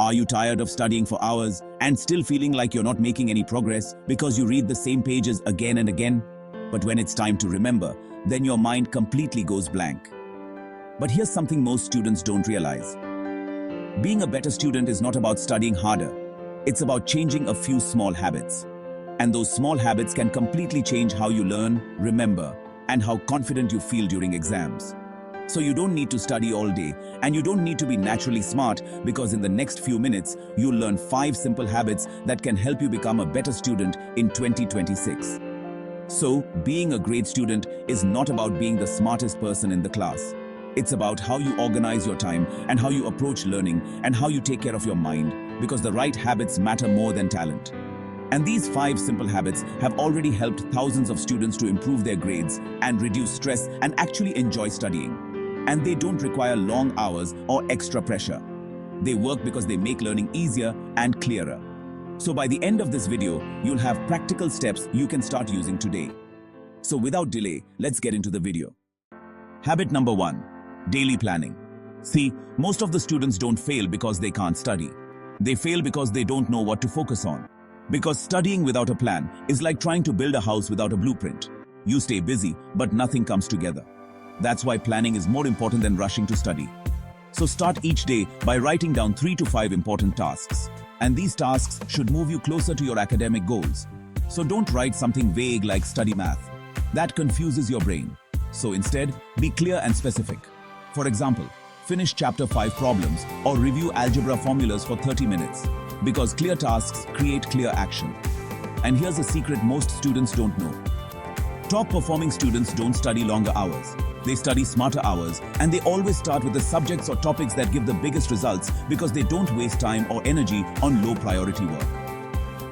Are you tired of studying for hours and still feeling like you're not making any progress because you read the same pages again and again? But when it's time to remember, then your mind completely goes blank. But here's something most students don't realize. Being a better student is not about studying harder. It's about changing a few small habits. And those small habits can completely change how you learn, remember, and how confident you feel during exams. So you don't need to study all day, and you don't need to be naturally smart, because in the next few minutes, you'll learn 5 simple habits that can help you become a better student in 2026. So, being a great student is not about being the smartest person in the class. It's about how you organize your time and how you approach learning and how you take care of your mind, because the right habits matter more than talent. And these 5 simple habits have already helped thousands of students to improve their grades and reduce stress and actually enjoy studying. And they don't require long hours or extra pressure. They work because they make learning easier and clearer. So by the end of this video, you'll have practical steps you can start using today. So without delay, let's get into the video. Habit number 1, daily planning. See, most of the students don't fail because they can't study. They fail because they don't know what to focus on. Because studying without a plan is like trying to build a house without a blueprint. You stay busy, but nothing comes together. That's why planning is more important than rushing to study. So start each day by writing down 3 to 5 important tasks. And these tasks should move you closer to your academic goals. So don't write something vague like study math. That confuses your brain. So instead, be clear and specific. For example, finish chapter 5 problems or review algebra formulas for 30 minutes. Because clear tasks create clear action. And here's a secret most students don't know. Top performing students don't study longer hours. They study smarter hours, and they always start with the subjects or topics that give the biggest results, because they don't waste time or energy on low priority work.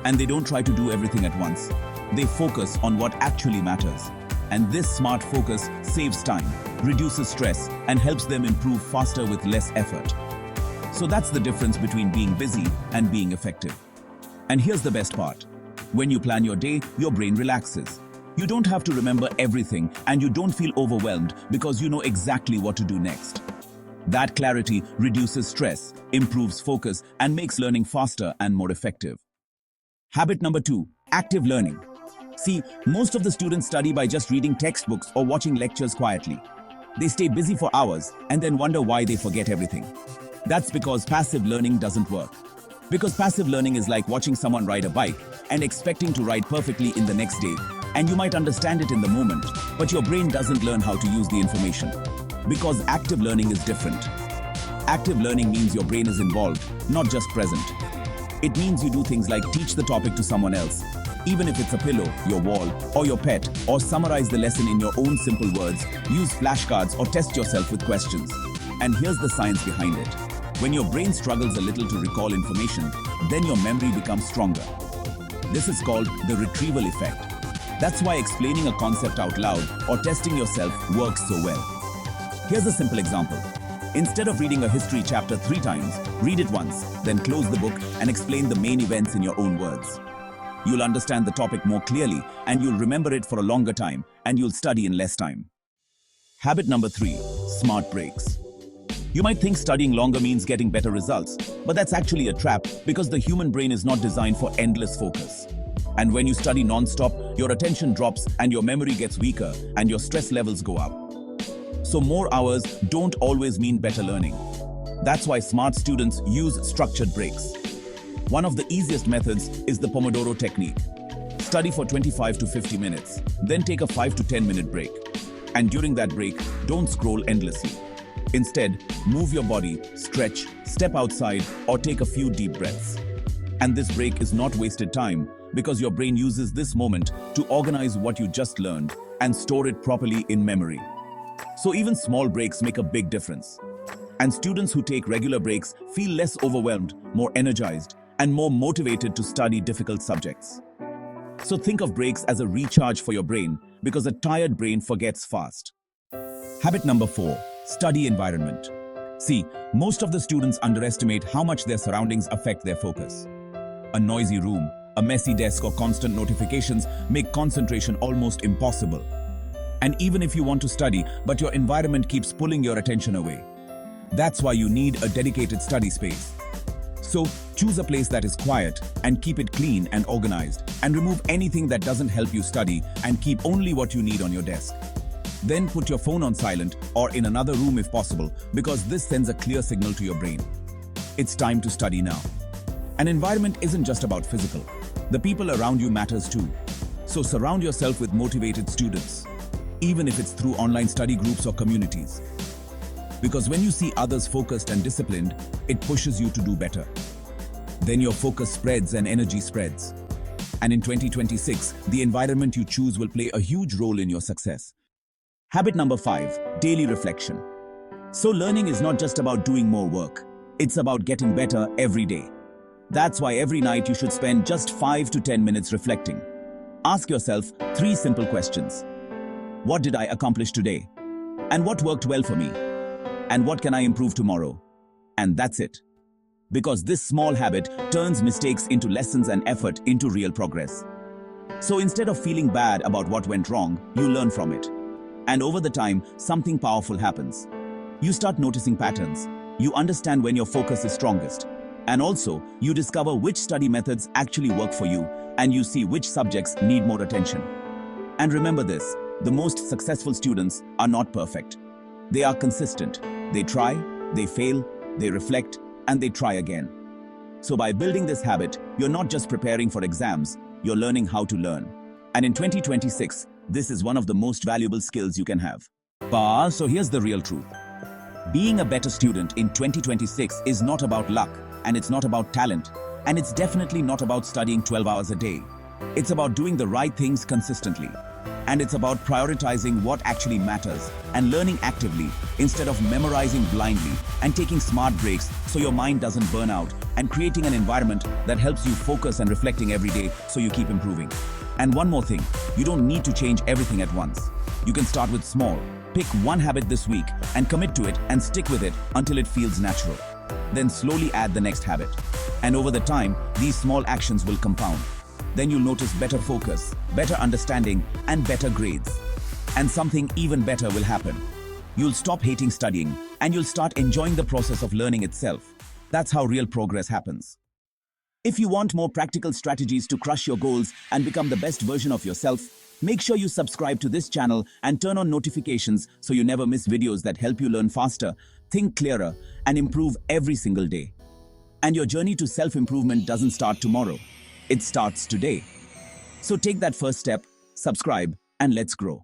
And they don't try to do everything at once. They focus on what actually matters. And this smart focus saves time, reduces stress, and helps them improve faster with less effort. So that's the difference between being busy and being effective. And here's the best part. When you plan your day, your brain relaxes. You don't have to remember everything, and you don't feel overwhelmed because you know exactly what to do next. That clarity reduces stress, improves focus, and makes learning faster and more effective. Habit number 2, active learning. See, most of the students study by just reading textbooks or watching lectures quietly. They stay busy for hours and then wonder why they forget everything. That's because passive learning doesn't work. Because passive learning is like watching someone ride a bike and expecting to ride perfectly in the next day. And you might understand it in the moment, but your brain doesn't learn how to use the information. Because active learning is different. Active learning means your brain is involved, not just present. It means you do things like teach the topic to someone else, even if it's a pillow, your wall, or your pet, or summarize the lesson in your own simple words, use flashcards, or test yourself with questions. And here's the science behind it. When your brain struggles a little to recall information, then your memory becomes stronger. This is called the retrieval effect. That's why explaining a concept out loud or testing yourself works so well. Here's a simple example. Instead of reading a history chapter 3 times, read it once, then close the book and explain the main events in your own words. You'll understand the topic more clearly, and you'll remember it for a longer time, and you'll study in less time. Habit number 3, smart breaks. You might think studying longer means getting better results, but that's actually a trap, because the human brain is not designed for endless focus. And when you study non-stop, your attention drops and your memory gets weaker and your stress levels go up. So more hours don't always mean better learning. That's why smart students use structured breaks. One of the easiest methods is the Pomodoro technique. Study for 25 to 50 minutes, then take a 5 to 10 minute break. And during that break, don't scroll endlessly. Instead, move your body, stretch, step outside, or take a few deep breaths. And this break is not wasted time, because your brain uses this moment to organize what you just learned and store it properly in memory. So even small breaks make a big difference. And students who take regular breaks feel less overwhelmed, more energized, and more motivated to study difficult subjects. So think of breaks as a recharge for your brain, because a tired brain forgets fast. Habit number 4, study environment. See, most of the students underestimate how much their surroundings affect their focus. A noisy room, a messy desk, or constant notifications make concentration almost impossible. And even if you want to study, but your environment keeps pulling your attention away. That's why you need a dedicated study space. So choose a place that is quiet and keep it clean and organized, and remove anything that doesn't help you study and keep only what you need on your desk. Then put your phone on silent or in another room if possible, because this sends a clear signal to your brain. It's time to study now. An environment isn't just about physical. The people around you matters too. So surround yourself with motivated students, even if it's through online study groups or communities. Because when you see others focused and disciplined, it pushes you to do better. Then your focus spreads and energy spreads. And in 2026, the environment you choose will play a huge role in your success. Habit number 5, daily reflection. So learning is not just about doing more work. It's about getting better every day. That's why every night you should spend just 5 to 10 minutes reflecting. Ask yourself 3 simple questions. What did I accomplish today? And what worked well for me? And what can I improve tomorrow? And that's it. Because this small habit turns mistakes into lessons and effort into real progress. So instead of feeling bad about what went wrong, you learn from it. And over the time, something powerful happens. You start noticing patterns. You understand when your focus is strongest. And also, you discover which study methods actually work for you, and you see which subjects need more attention. And remember this, the most successful students are not perfect. They are consistent. They try, they fail, they reflect, and they try again. So by building this habit, you're not just preparing for exams, you're learning how to learn. And in 2026, this is one of the most valuable skills you can have. So here's the real truth. Being a better student in 2026 is not about luck, and it's not about talent, and it's definitely not about studying 12 hours a day. It's about doing the right things consistently. And it's about prioritizing what actually matters and learning actively instead of memorizing blindly, and taking smart breaks so your mind doesn't burn out, and creating an environment that helps you focus and reflecting every day so you keep improving. And one more thing, you don't need to change everything at once. You can start with small. Pick one habit this week and commit to it and stick with it until it feels natural. Then slowly add the next habit. And over the time, these small actions will compound. Then you'll notice better focus, better understanding, and better grades. And something even better will happen. You'll stop hating studying, and you'll start enjoying the process of learning itself. That's how real progress happens. If you want more practical strategies to crush your goals and become the best version of yourself, make sure you subscribe to this channel and turn on notifications so you never miss videos that help you learn faster, think clearer, and improve every single day. And your journey to self-improvement doesn't start tomorrow. It starts today. So take that first step, subscribe, and let's grow.